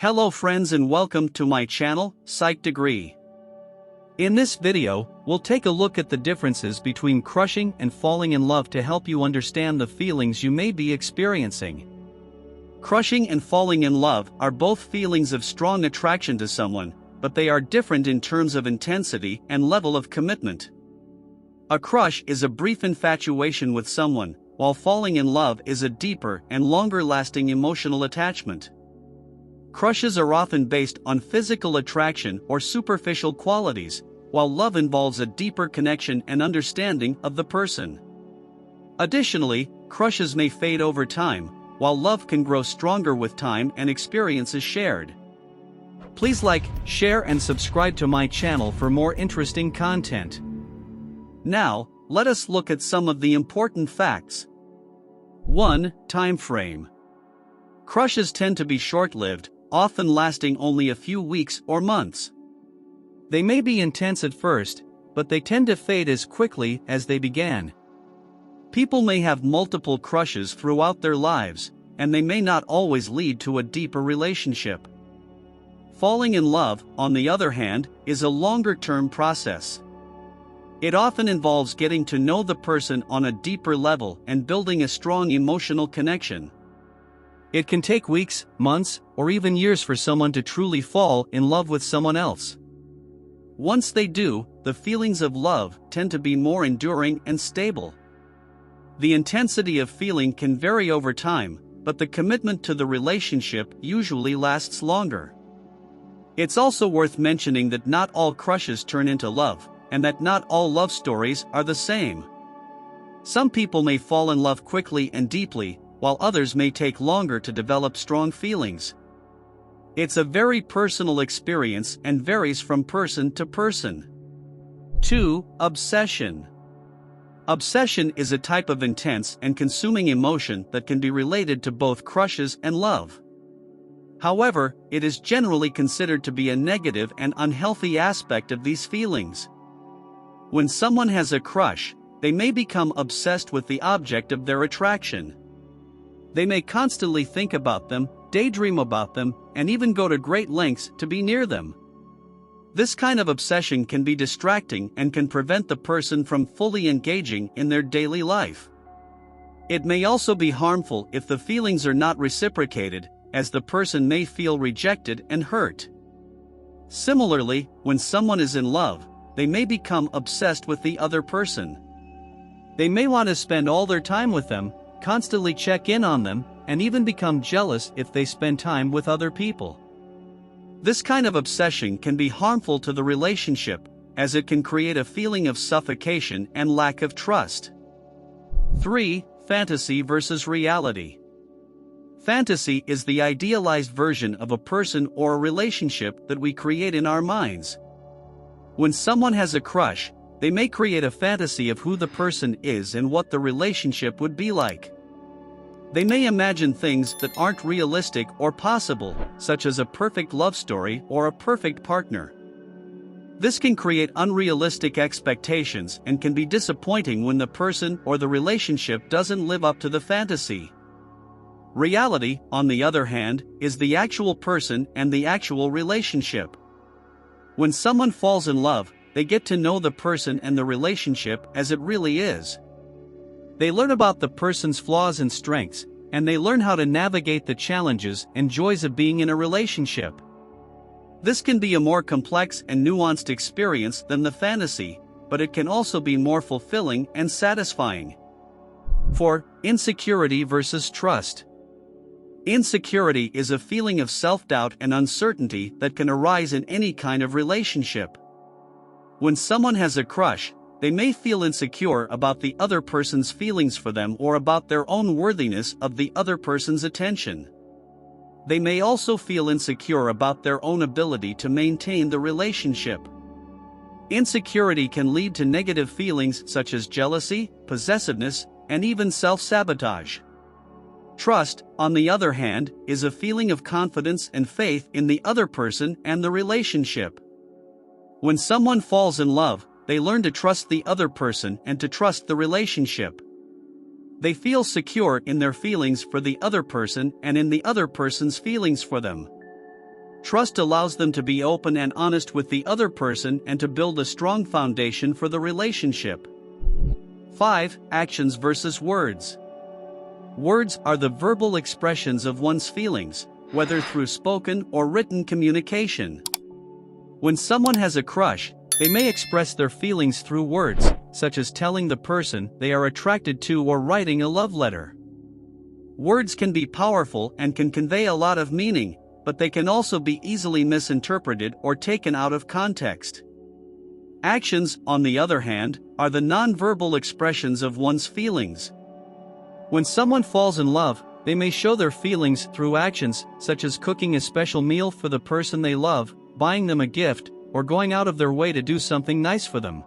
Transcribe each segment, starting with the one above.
Hello friends and welcome to my channel, PSYCH Degree. In this video, we'll take a look at the differences between crushing and falling in love to help you understand the feelings you may be experiencing. Crushing and falling in love are both feelings of strong attraction to someone, but they are different in terms of intensity and level of commitment. A crush is a brief infatuation with someone, while falling in love is a deeper and longer-lasting emotional attachment. Crushes are often based on physical attraction or superficial qualities, while love involves a deeper connection and understanding of the person. Additionally, crushes may fade over time, while love can grow stronger with time and experiences shared. Please like, share and subscribe to my channel for more interesting content. Now, let us look at some of the important facts. 1. Time frame. Crushes tend to be short-lived, often lasting only a few weeks or months. They may be intense at first, but they tend to fade as quickly as they began. People may have multiple crushes throughout their lives, and they may not always lead to a deeper relationship. Falling in love, on the other hand, is a longer-term process. It often involves getting to know the person on a deeper level and building a strong emotional connection. It can take weeks, months, or even years for someone to truly fall in love with someone else. Once they do, the feelings of love tend to be more enduring and stable. The intensity of feeling can vary over time, but the commitment to the relationship usually lasts longer. It's also worth mentioning that not all crushes turn into love, and that not all love stories are the same. Some people may fall in love quickly and deeply, while others may take longer to develop strong feelings. It's a very personal experience and varies from person to person. 2. Obsession. Obsession is a type of intense and consuming emotion that can be related to both crushes and love. However, it is generally considered to be a negative and unhealthy aspect of these feelings. When someone has a crush, they may become obsessed with the object of their attraction. They may constantly think about them, daydream about them, and even go to great lengths to be near them. This kind of obsession can be distracting and can prevent the person from fully engaging in their daily life. It may also be harmful if the feelings are not reciprocated, as the person may feel rejected and hurt. Similarly, when someone is in love, they may become obsessed with the other person. They may want to spend all their time with them, constantly check in on them, and even become jealous if they spend time with other people. This kind of obsession can be harmful to the relationship, as it can create a feeling of suffocation and lack of trust. 3. Fantasy versus reality. Fantasy is the idealized version of a person or a relationship that we create in our minds. When someone has a crush, they may create a fantasy of who the person is and what the relationship would be like. They may imagine things that aren't realistic or possible, such as a perfect love story or a perfect partner. This can create unrealistic expectations and can be disappointing when the person or the relationship doesn't live up to the fantasy. Reality, on the other hand, is the actual person and the actual relationship. When someone falls in love, they get to know the person and the relationship as it really is. They learn about the person's flaws and strengths, and they learn how to navigate the challenges and joys of being in a relationship. This can be a more complex and nuanced experience than the fantasy, but it can also be more fulfilling and satisfying. 4. Insecurity versus trust. Insecurity is a feeling of self-doubt and uncertainty that can arise in any kind of relationship. When someone has a crush, they may feel insecure about the other person's feelings for them or about their own worthiness of the other person's attention. They may also feel insecure about their own ability to maintain the relationship. Insecurity can lead to negative feelings such as jealousy, possessiveness, and even self-sabotage. Trust, on the other hand, is a feeling of confidence and faith in the other person and the relationship. When someone falls in love, they learn to trust the other person and to trust the relationship. They feel secure in their feelings for the other person and in the other person's feelings for them. Trust allows them to be open and honest with the other person and to build a strong foundation for the relationship. 5. Actions versus words. Words are the verbal expressions of one's feelings, whether through spoken or written communication. When someone has a crush, they may express their feelings through words, such as telling the person they are attracted to or writing a love letter. Words can be powerful and can convey a lot of meaning, but they can also be easily misinterpreted or taken out of context. Actions, on the other hand, are the nonverbal expressions of one's feelings. When someone falls in love, they may show their feelings through actions, such as cooking a special meal for the person they love, buying them a gift, or going out of their way to do something nice for them.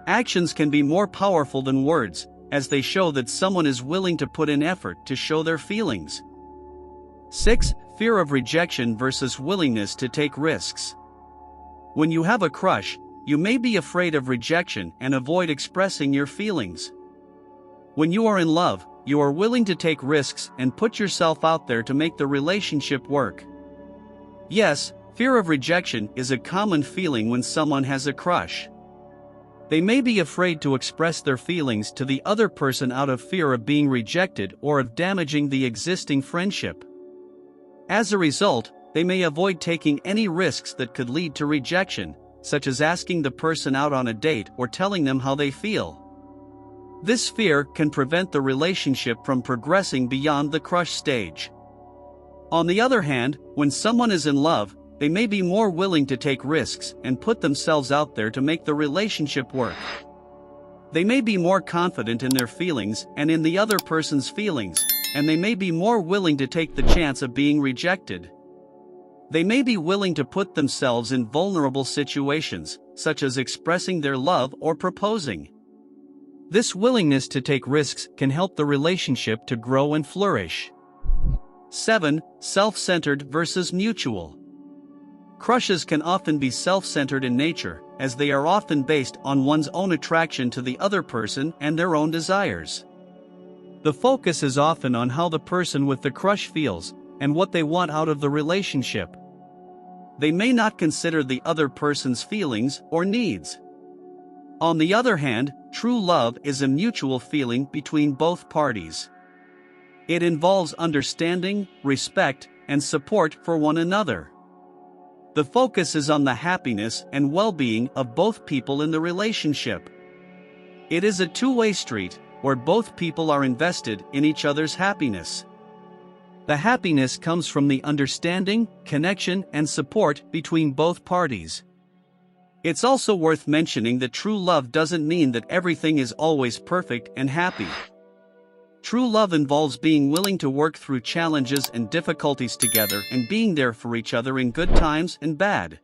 Actions can be more powerful than words, as they show that someone is willing to put in effort to show their feelings. 6. Fear of rejection versus willingness to take risks. When you have a crush, you may be afraid of rejection and avoid expressing your feelings. When you are in love, you are willing to take risks and put yourself out there to make the relationship work. Yes, fear of rejection is a common feeling when someone has a crush. They may be afraid to express their feelings to the other person out of fear of being rejected or of damaging the existing friendship. As a result, they may avoid taking any risks that could lead to rejection, such as asking the person out on a date or telling them how they feel. This fear can prevent the relationship from progressing beyond the crush stage. On the other hand, when someone is in love, they may be more willing to take risks and put themselves out there to make the relationship work. They may be more confident in their feelings and in the other person's feelings, and they may be more willing to take the chance of being rejected. They may be willing to put themselves in vulnerable situations, such as expressing their love or proposing. This willingness to take risks can help the relationship to grow and flourish. 7. Self-centered versus mutual. Crushes can often be self-centered in nature, as they are often based on one's own attraction to the other person and their own desires. The focus is often on how the person with the crush feels, and what they want out of the relationship. They may not consider the other person's feelings or needs. On the other hand, true love is a mutual feeling between both parties. It involves understanding, respect, and support for one another. The focus is on the happiness and well-being of both people in the relationship. It is a two-way street, where both people are invested in each other's happiness. The happiness comes from the understanding, connection, and support between both parties. It's also worth mentioning that true love doesn't mean that everything is always perfect and happy. True love involves being willing to work through challenges and difficulties together and being there for each other in good times and bad.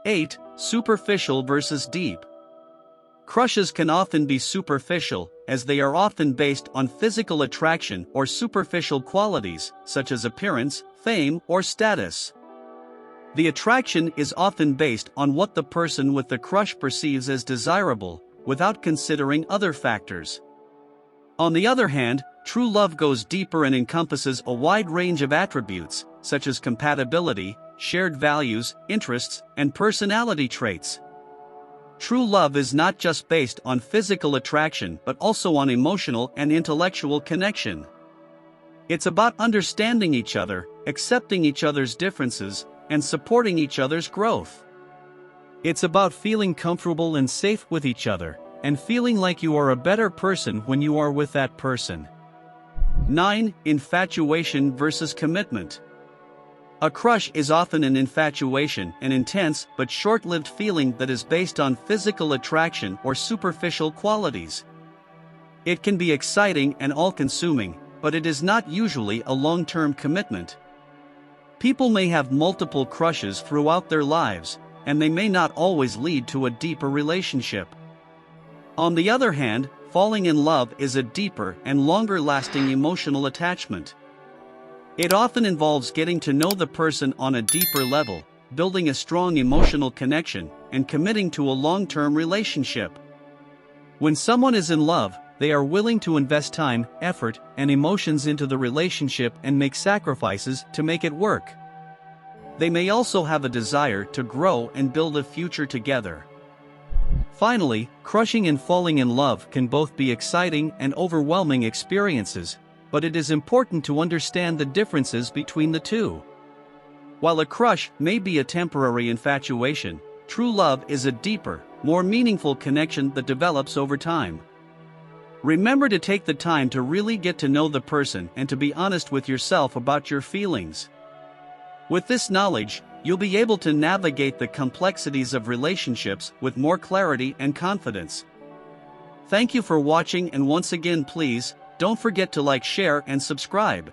8. Superficial versus deep. Crushes can often be superficial, as they are often based on physical attraction or superficial qualities, such as appearance, fame, or status. The attraction is often based on what the person with the crush perceives as desirable, without considering other factors. On the other hand, true love goes deeper and encompasses a wide range of attributes, such as compatibility, shared values, interests, and personality traits. True love is not just based on physical attraction but also on emotional and intellectual connection. It's about understanding each other, accepting each other's differences, and supporting each other's growth. It's about feeling comfortable and safe with each other, and feeling like you are a better person when you are with that person. 9. Infatuation versus commitment. A crush is often an infatuation, an intense but short-lived feeling that is based on physical attraction or superficial qualities. It can be exciting and all-consuming, but it is not usually a long-term commitment. People may have multiple crushes throughout their lives, and they may not always lead to a deeper relationship. On the other hand, falling in love is a deeper and longer-lasting emotional attachment. It often involves getting to know the person on a deeper level, building a strong emotional connection, and committing to a long-term relationship. When someone is in love, they are willing to invest time, effort, and emotions into the relationship and make sacrifices to make it work. they may also have a desire to grow and build a future together. Finally, crushing and falling in love can both be exciting and overwhelming experiences, but it is important to understand the differences between the two. While a crush may be a temporary infatuation, true love is a deeper, more meaningful connection that develops over time. Remember to take the time to really get to know the person and to be honest with yourself about your feelings. With this knowledge, you'll be able to navigate the complexities of relationships with more clarity and confidence. Thank you for watching, and once again, please don't forget to like, share, and subscribe.